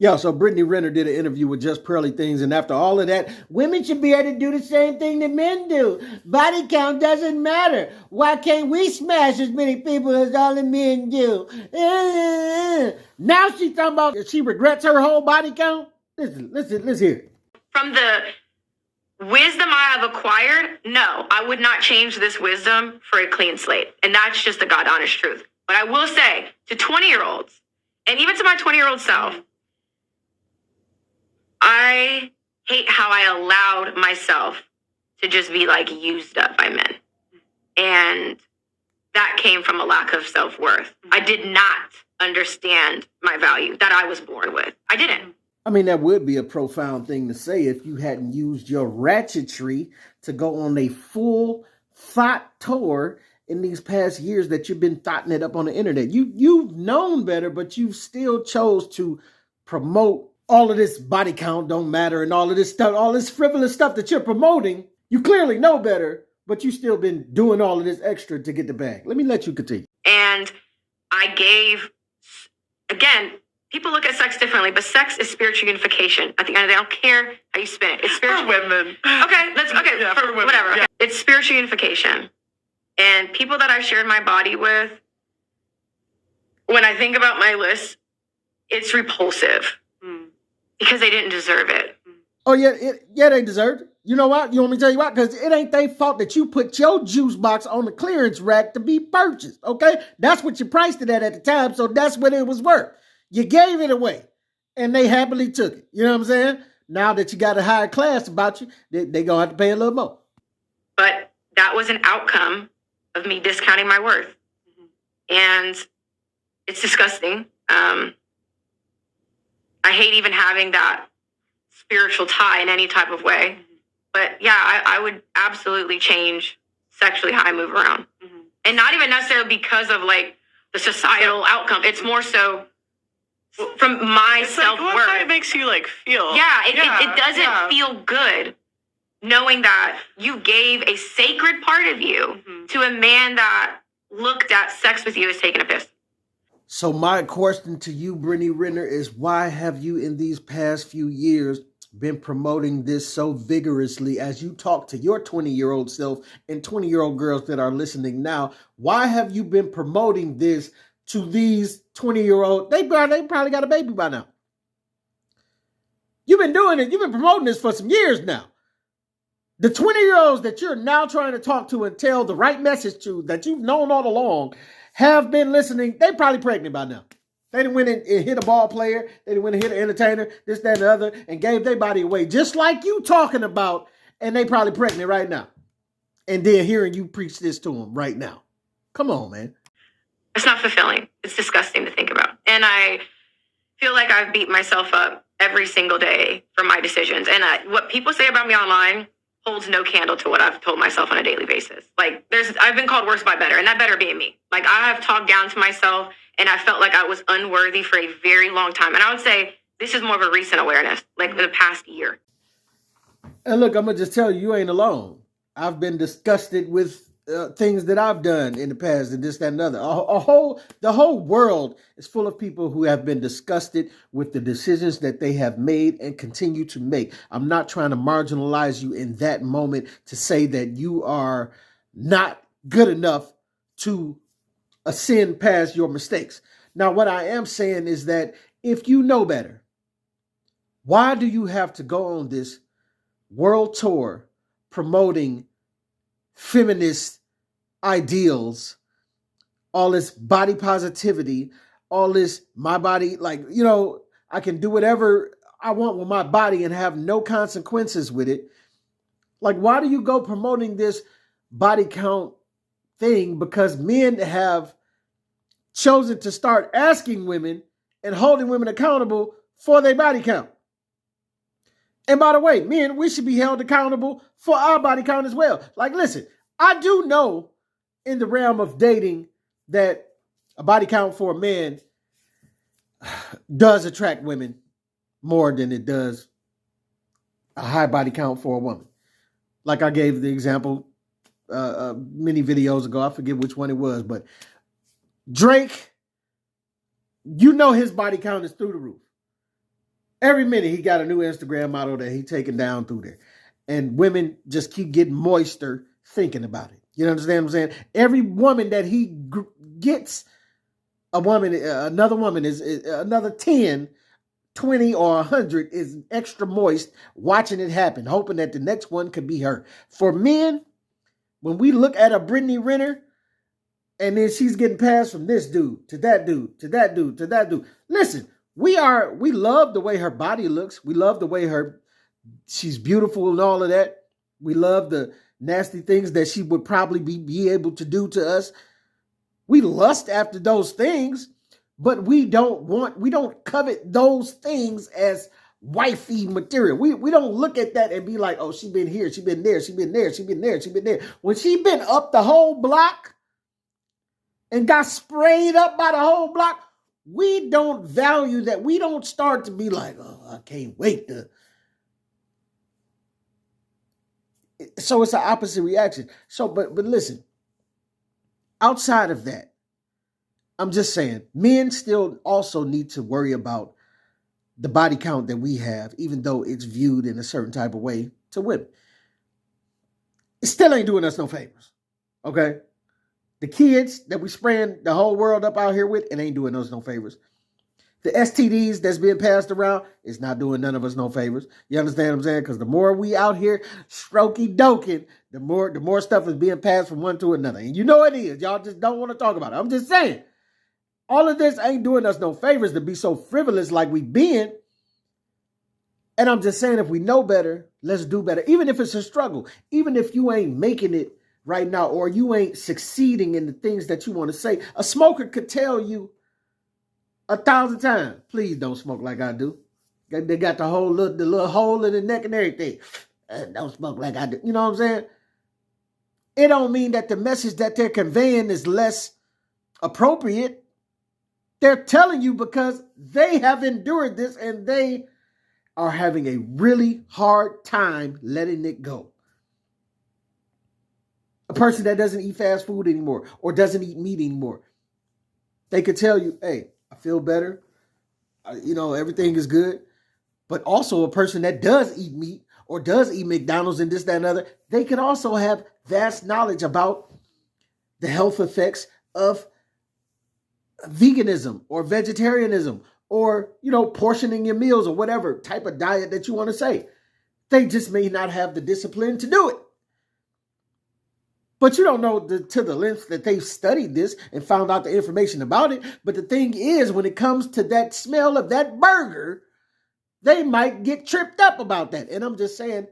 Yeah, so Brittany Renner did an interview with Just Pearly Things, and after all of that, women should be able to do the same thing that men do. Body count doesn't matter. Why can't we smash as many people as all the men do? Now she's talking about she regrets her whole body count? Let's hear it. From the wisdom I have acquired, no, I would not change this wisdom for a clean slate. And that's just the God honest truth. But I will say to 20-year-olds, and even to my 20-year-old self, I hate how I allowed myself to just be like used up by men. And that came from a lack of self-worth. I did not understand my value that I was born with. I didn't. I mean, that would be a profound thing to say if you hadn't used your ratchetry to go on a full thought tour in these past years that you've been thoughting it up on the internet. You've known better, but you still chose to promote all of this body count don't matter and all of this stuff, all this frivolous stuff that you're promoting. You clearly know better, but you still been doing all of this extra to get the bag. Let me let you continue. And I gave, again, people look at sex differently, but sex is spiritual unification. At the end of the day, I don't care how you spin it. It's spiritual. For women. Okay, Yeah, for women. Whatever. Yeah. Okay. It's spiritual unification. And people that I shared my body with, when I think about my list, it's repulsive. Because they didn't deserve it. Oh, yeah, they deserved it. You know what? You want me to tell you why? Because it ain't their fault that you put your juice box on the clearance rack to be purchased, okay? That's what you priced it at the time, so that's what it was worth. You gave it away, and they happily took it. You know what I'm saying? Now that you got a higher class about you, they going to have to pay a little more. But that was an outcome of me discounting my worth. And it's disgusting. I hate even having that spiritual tie in any type of way. But yeah, I would absolutely change sexually how I move around. And not even necessarily because of like the societal outcome. It's more so from my self-worth. Like, what it makes you like feel. Yeah, it doesn't feel good knowing that you gave a sacred part of you to a man that looked at sex with you as taking a piss. So my question to you, Brittany Renner, is why have you in these past few years been promoting this so vigorously as you talk to your 20-year-old self and 20-year-old girls that are listening now? Why have you been promoting this to these 20-year-old? They probably got a baby by now. You've been doing it. You've been promoting this for some years now. The 20-year-olds that you're now trying to talk to and tell the right message to that you've known all along have been listening. They probably pregnant by now. They done went and hit a ball player. They done went and hit an entertainer, this, that, and the other, and gave their body away, just like you talking about, and they probably pregnant right now. And then hearing you preach this to them right now. Come on, man. It's not fulfilling. It's disgusting to think about. And I feel like I've beat myself up every single day for my decisions. And what people say about me online holds no candle to what I've told myself on a daily basis. Like, I've been called worse by better, and that better being me. Like, I have talked down to myself, and I felt like I was unworthy for a very long time. And I would say this is more of a recent awareness, like in the past year. And look, I'm going to just tell you, you ain't alone. I've been disgusted with things that I've done in the past and this, that, and the other. The whole world is full of people who have been disgusted with the decisions that they have made and continue to make. I'm not trying to marginalize you in that moment to say that you are not good enough to ascend past your mistakes. Now, what I am saying is that if you know better, why do you have to go on this world tour promoting feminist ideals, all this body positivity, all this my body, like, you know, I can do whatever I want with my body and have no consequences with it. Like, why do you go promoting this body count thing? Because men have chosen to start asking women and holding women accountable for their body count. And by the way, men, we should be held accountable for our body count as well. Like, listen, I do know in the realm of dating that a body count for a man does attract women more than it does a high body count for a woman. Like I gave the example many videos ago. I forget which one it was, but Drake, you know his body count is through the roof. Every minute he got a new Instagram model that he taking down through there. And women just keep getting moister thinking about it. You understand what I'm saying? Every woman that he gets, another woman is another 10, 20, or 100 is extra moist watching it happen, hoping that the next one could be her. For men, when we look at a Brittany Renner, and then she's getting passed from this dude to that dude to that dude to that dude. Listen, we love the way her body looks. We love the way she's beautiful and all of that. We love the nasty things that she would probably be able to do to us. We lust after those things, but we don't covet those things as wifey material. We don't look at that and be like, oh, she been here, she been there, she been there, she been there, she been there. When she been up the whole block and got sprayed up by the whole block, we don't value that. We don't start to be like, oh, I can't wait to. So it's an opposite reaction. So, but listen, outside of that, I'm just saying, men still also need to worry about the body count that we have, even though it's viewed in a certain type of way to women. It still ain't doing us no favors, okay? The kids that we spraying the whole world up out here with, it ain't doing us no favors. The STDs that's being passed around is not doing none of us no favors. You understand what I'm saying? Because the more we out here strokey doking, the more stuff is being passed from one to another. And you know it is. Y'all just don't want to talk about it. I'm just saying. All of this ain't doing us no favors to be so frivolous like we been. And I'm just saying, if we know better, let's do better. Even if it's a struggle. Even if you ain't making it right now, or you ain't succeeding in the things that you want to say. A smoker could tell you 1,000 times, please don't smoke like I do. They got the little hole in the neck and everything. Don't smoke like I do. You know what I'm saying? It don't mean that the message that they're conveying is less appropriate. They're telling you because they have endured this and they are having a really hard time letting it go. A person that doesn't eat fast food anymore or doesn't eat meat anymore, they could tell you, hey, I feel better. Everything is good. But also a person that does eat meat or does eat McDonald's and this, that, and other, they could also have vast knowledge about the health effects of veganism or vegetarianism or, portioning your meals or whatever type of diet that you want to say. They just may not have the discipline to do it. But you don't know to the length that they've studied this and found out the information about it. But the thing is, when it comes to that smell of that burger, they might get tripped up about that. And I'm just saying,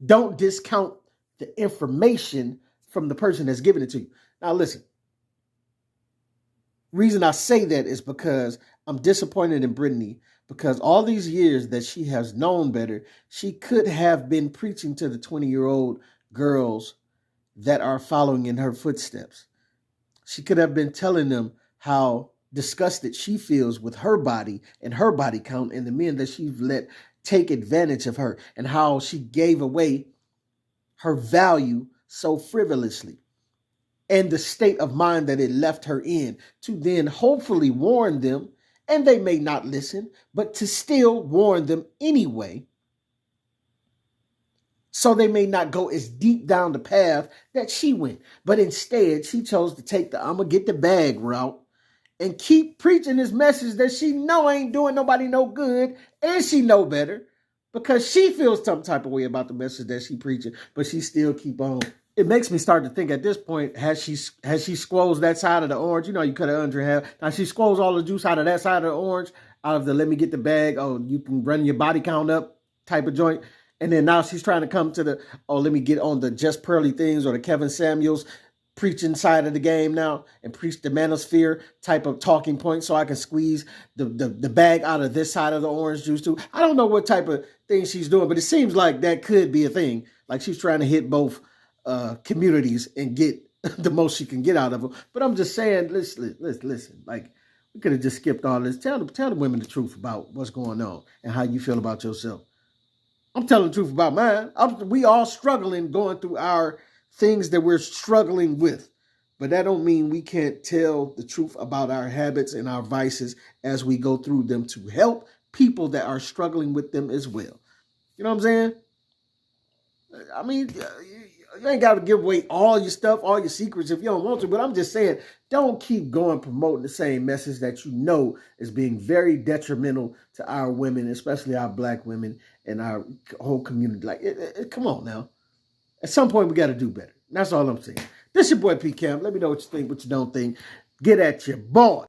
don't discount the information from the person that's giving it to you. Now, listen, reason I say that is because I'm disappointed in Brittany, because all these years that she has known better, she could have been preaching to the 20-year-old girls that are following in her footsteps. She could have been telling them how disgusted she feels with her body and her body count and the men that she's let take advantage of her and how she gave away her value so frivolously and the state of mind that it left her in, to then hopefully warn them, and they may not listen, but to still warn them anyway, so they may not go as deep down the path that she went. But instead, she chose to take the I'm going to get the bag route and keep preaching this message that she know ain't doing nobody no good, and she know better because she feels some type of way about the message that she preaching, but she still keep on. It makes me start to think at this point, has she squoze that side of the orange? You could have under half. Now she squoze all the juice out of that side of the orange, out of the let me get the bag, oh, you can run your body count up type of joint. And then now she's trying to come to the, oh, let me get on the just pearly things or the Kevin Samuels preaching side of the game now and preach the manosphere type of talking point so I can squeeze the bag out of this side of the orange juice too. I don't know what type of thing she's doing, but it seems like that could be a thing. Like she's trying to hit both communities and get the most she can get out of them. But I'm just saying, listen, like we could have just skipped all this. Tell the women the truth about what's going on and how you feel about yourself. I'm telling the truth about mine. We all struggling going through our things that we're struggling with. But that don't mean we can't tell the truth about our habits and our vices as we go through them to help people that are struggling with them as well. You know what I'm saying? I mean, you ain't got to give away all your stuff, all your secrets if you don't want to, but I'm just saying, don't keep going promoting the same message that you know is being very detrimental to our women, especially our black women and our whole community. Like, come on now. At some point, we got to do better. That's all I'm saying. This your boy P. Camp. Let me know what you think, what you don't think. Get at your boy.